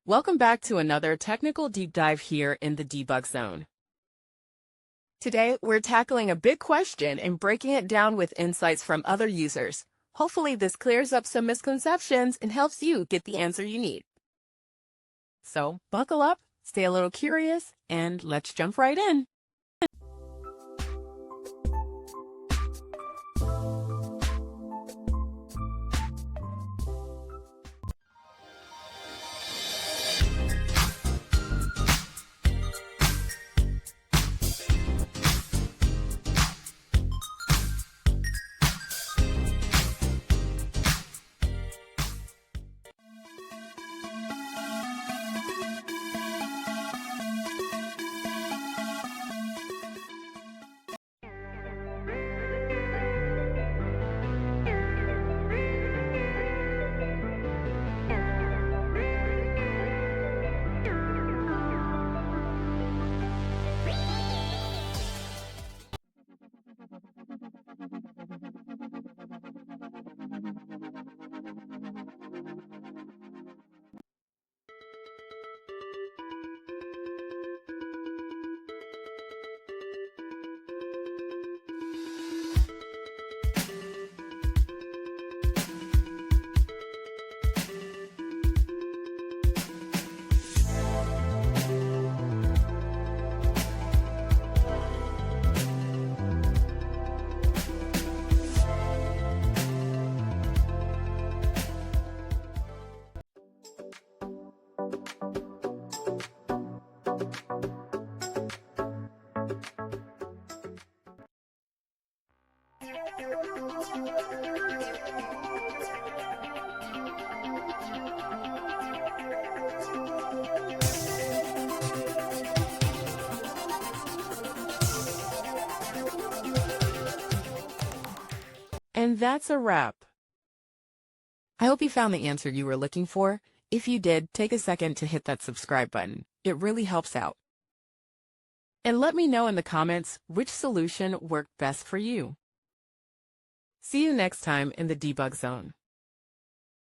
Welcome back to another technical deep dive here in the debug zone. Today, we're tackling a big question and breaking it down with insights from other users. Hopefully, this clears up some misconceptions and helps you get the answer you need. So, buckle up, stay a little curious, and let's jump right in. And that's a wrap. I hope you found the answer you were looking for. If you did, take a second to hit that subscribe button. It really helps out. And let me know in the comments which solution worked best for you. See you next time in the debug zone.